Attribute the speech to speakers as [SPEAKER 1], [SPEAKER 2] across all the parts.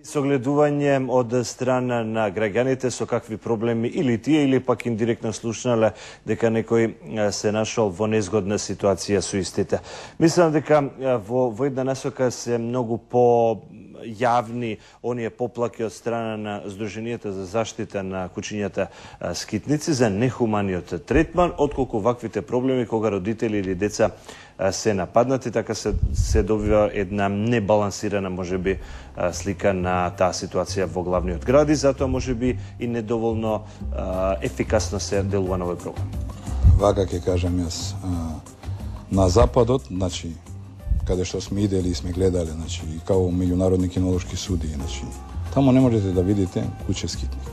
[SPEAKER 1] Согледување од страна на граѓаните со какви проблеми или тие или пак индиректно слушнале дека некој се нашол во незгодна ситуација со истите. Мислам дека во една насока се многу јавни оние поплаки од страна на Сдруженијата за заштита на кучињата скитници за нехуманиот третман, отколку ваквите проблеми кога родители или деца се нападнати, така се добива една небалансирана можеби слика на таа ситуација во главниот град и затоа можеби и недоволно ефикасно се делува на овој програм.
[SPEAKER 2] Вака ќе кажам јас. На западот, значи, каде што сме идели и сме гледале, значи, и као меѓународни кинолошки судии, значи, тамо не можете да видите куче скитник.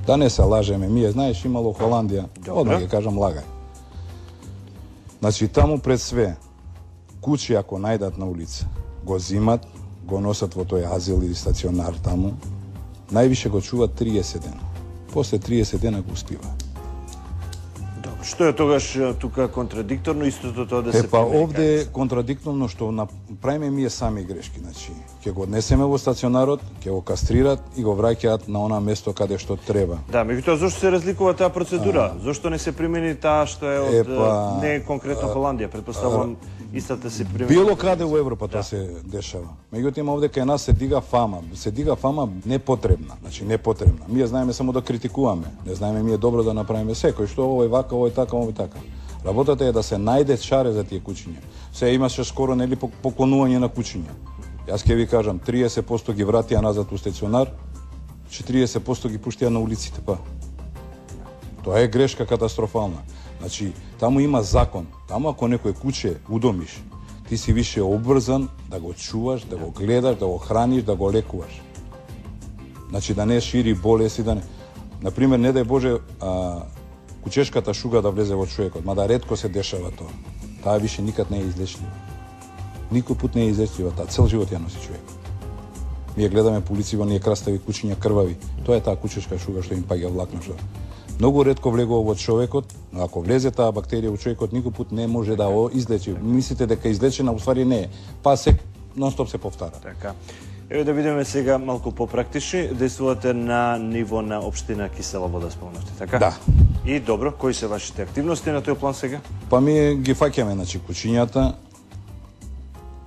[SPEAKER 2] Да не се лажеме, ние, знаеш, имало Холандија, одма ќе кажам лагај. Значи, таму пред све, кучи ако најдат на улица, го зимат, го носат во тој азил или стационар таму, највише го чуват 30 дена. После 30 дена го успива.
[SPEAKER 1] Што е тогаш тука контрадикторно, истото тоа да се
[SPEAKER 2] па овде е контрадикторно што правиме ние сами грешки, значи ќе го однесеме во стационарот, ќе го кастрират и го враќаат на она место каде што треба.
[SPEAKER 1] Да, меѓутоа зошто се разликува таа процедура? Зошто не се примени таа што е од не конкретно Холандија, претпоставувам истата се примени.
[SPEAKER 2] Било каде во Европа тоа се дешава. Меѓутоа овде кај нас се дига фама непотребна, значи непотребна. Ние знаеме само да критикуваме, не знаеме ние добро да направиме секој што овој вака, овој така, овој така. Работата е да се најде чаре за тие кучиња. Се имаше скоро нели поклонување на кучиња. Јас ќе ви кажам, 30% ги вратија назад у стационар, 40% ги пуштија на улиците, па. Тоа е грешка катастрофална. Значи, таму има закон. Таму ако некој куче удомиш, ти си више обврзан да го чуваш, да го гледаш, да го храниш, да го лекуваш. Значи, да не шири болести, да не... Например, не дај Боже, кучешката шуга да влезе во човекот, мада ретко се дешава тоа. Таа више никад не е излечлива. Никој пат не е излечлива, таа цел живот ја носи човек. Ние гледаме по улици во ние крастави кучиња крвави. Тоа е таа кучешка шуга што им паѓа влакно што. Многу ретко влегува во човекот, но ако влезе таа бактерија во човекот, никој пат не може да го излечи. Мислите дека излечена, уствари не е. Па се нон-стоп се повтара.
[SPEAKER 1] Така. Еве да видиме сега малку попрактични. Действувате на ниво на општина Кисела Вода, спомнавте, така?
[SPEAKER 2] Да.
[SPEAKER 1] И добро, кои се вашите активности на тој план сега?
[SPEAKER 2] Па ми ги фаќаме, значи, кучињата,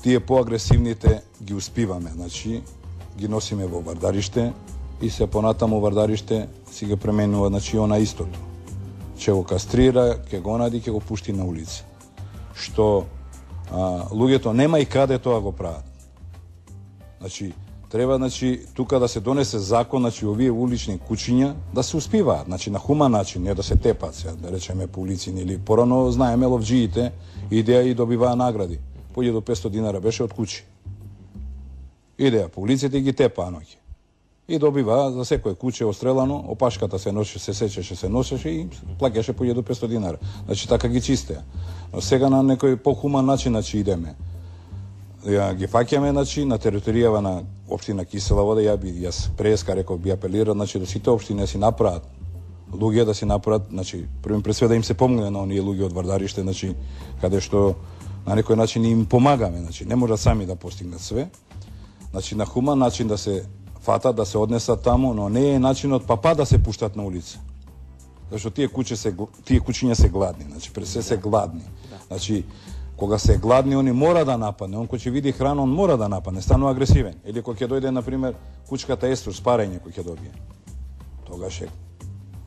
[SPEAKER 2] тие поагресивните ги успиваме, значи, ги носиме во вардариште и се понатаму вардариште си ги пременува, значи, она истото. Ќе го кастрира, ќе го нади, ќе го пушти на улица. Што луѓето нема и каде тоа го прават. Значи, треба, значи, тука да се донесе закон, значи, овие улични кучиња да се успиваат, значи, на хуман начин, не да се тепат, да речеме по улици или порано знаеме ловџиите, идеја и добиваа награди. По 1500 динара беше од кучи. Идеја по улиците и ги тепаа ноќе. И добиваа за секој куче острелано, опашката се ноше, се сечеше, се носеше и плаќаше по 1500 динара. Значи, така ги чистеа. Но сега на некој похуман начин, значи, идеме. Ја ги фаќаме, значи, на територијава на општина Кисела Вода, јас преска реков би апелирал, значи, да сите општини си направат луѓе да си направат, значи, пред све да им се помогне на оние луѓе од вардариште, значи, каде што на некој начин им помагаме, значи, не можат сами да постигнат све. Значи, на хуман начин да се фатат, да се однесат таму, но не е начинот па да се пуштат на улица. Зашто тие кучиња се гладни, значи, пред се гладни. Значи, кога се гладни, они мора да нападне. Он кој ќе види храна, он мора да нападне, станува агресивен. Или кога ќе дојде, например, кучката еструш, спарење кој ќе добие. Тогаш е,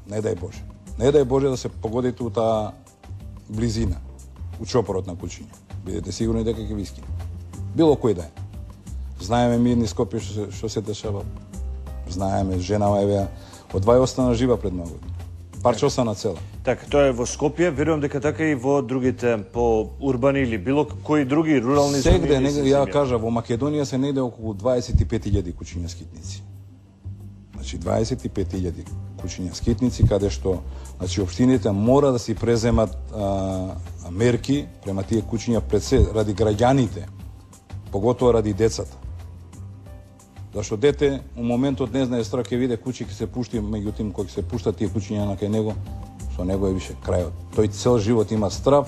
[SPEAKER 2] не дај Боже. Не дај Боже да се погодите у таа близина, у чопорот на кучиња. Бидете сигурни дека ќе ви скине. Било кој да е. Знаеме мирни Скопје што се дешава. Знаеме, женава еве од 2 остана жива пред многу. Парче остана цела.
[SPEAKER 1] Така, тоа е во Скопје, верувам дека така и во другите по урбани или било кои други рурални зони.
[SPEAKER 2] Сегде, ја кажа, во Македонија се најде околу 25.000 кучиња скитници. Значи 25.000 кучиња скитници, каде што, значи, општините мора да си преземат мерки према тие кучиња пред се ради граѓаните, поготоа ради децата. Зашто дете у моментот не знае страх ќе виде кучи ќе се пушти, меѓутоа кога се пуштат тие кучиња на кај него, со него е више крајот. Тој цел живот има страв,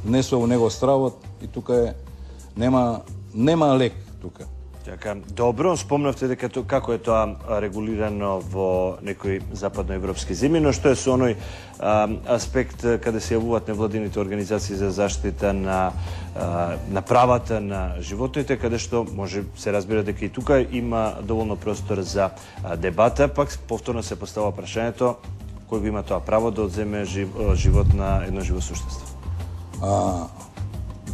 [SPEAKER 2] внесува у него стравот и тука е нема лек тука.
[SPEAKER 1] Така, добро, спомнавте дека како е тоа регулирано во некои западноевропски земји, но што е со оној аспект каде се јавуваат невладините организации за заштита на правата на животните, каде што може се разбира дека и тука има доволно простор за дебата, пак повторно се постава прашањето кој го има тоа право да одземе живот на едно живо суштество.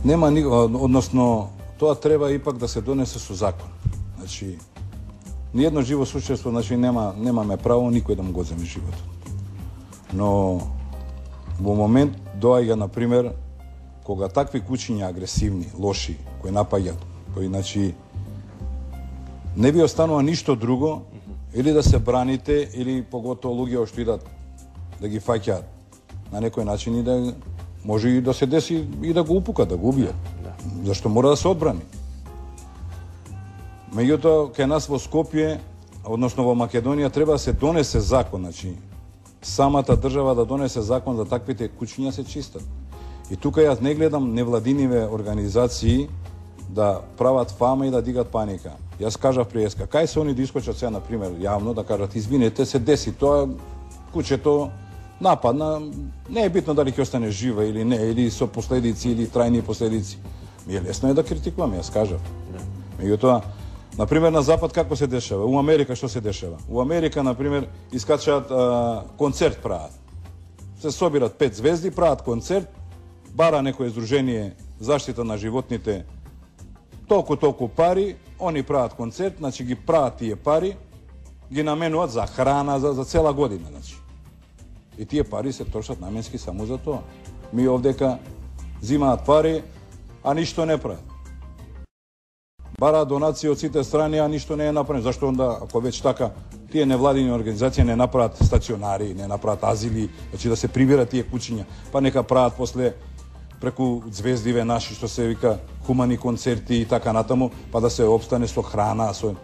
[SPEAKER 2] Нема, односно, тоа треба ипак да се донесе со закон. Значи, ниедно живо суштество, значи немаме право никој да му го земе животот. Но во момент доаѓа, на пример, кога такви кучиња агресивни, лоши, кои напаѓаат, кои, значи, не ви останува ништо друго, или да се браните, или поготово луѓе што идат да ги фаќаат на некој начин и да може и да се деси и да го упукат, да го убијат. Зашто мора да се одбрани. Меѓутоа, кај нас во Скопје, односно во Македонија, треба да се донесе закон, значи, самата држава да донесе закон за таквите кучиња се чистат. И тука јас не гледам невладиниве организации да прават фама и да дигат паника. Јас кажав преска, кај се они да искочат сега, например, јавно, да кажат, извинете, се деси тоа, кучето нападна, не е битно дали ќе остане жива или не, или со последици, или трајни последици. Ми е лесно е да критикувам, јас кажав. Меѓутоа, например, на Запад како се дешава? У Америка што се дешава? У Америка, например, искачаат концерт прават. Се собират 5 звезди, прават концерт, бара некое здружение заштита на животните толку пари, они прават концерт, значи ги прават тие пари, ги наменуваат за храна за цела година, значи. И тие пари се трошат наменски само за тоа. Ми овдека зимаат пари, а ништо не прават. Бараат донации од сите страни, а ништо не е направено. Зашто онда, ако веќе така, тие невладини организации не направат стационари, не направат азили, значи да се прибират тие кучиња, па нека прават после преку звездиве наши, што се вика хумани концерти и така натаму, па да се обстане со храна, со...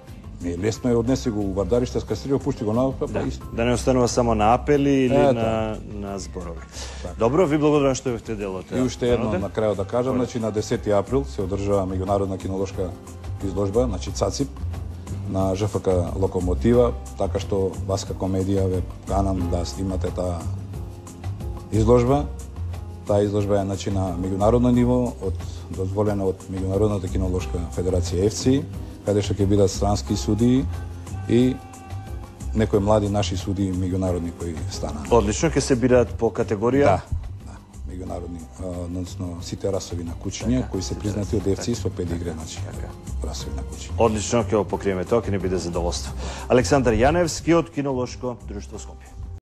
[SPEAKER 2] Лесно е, однеси го у Вардариште, скастрио, пушти го на па исто.
[SPEAKER 1] Да не останува само на апели или на зборови. Добро, ви благодарам што бевте дел од
[SPEAKER 2] И уште едно на крајот да кажам, значи на 10 април се одржава меѓународна кинолошка изложба, значи ЦАЦИП, на ЖФК Локомотива, така што Васка комедија ве канам да снимате таа изложба. Таа изложба е, значи, на меѓународно ниво, дозволена од Меѓународната кинолошка федерација ЕФЦИ, каде што ќе бидат странски судии и некои млади наши судии меѓународни кои станаа.
[SPEAKER 1] Одлично, ќе се бираат по категорија?
[SPEAKER 2] Да, меѓународни, односно сите расови на кучиња кои се признати од ЕФЦИ со педигре, значи, расови на кучиња.
[SPEAKER 1] Одлично, ќе го покриеме тоа, ќе ни биде задоволство. Александар Јаневски од Кинолошко друштво Скопје.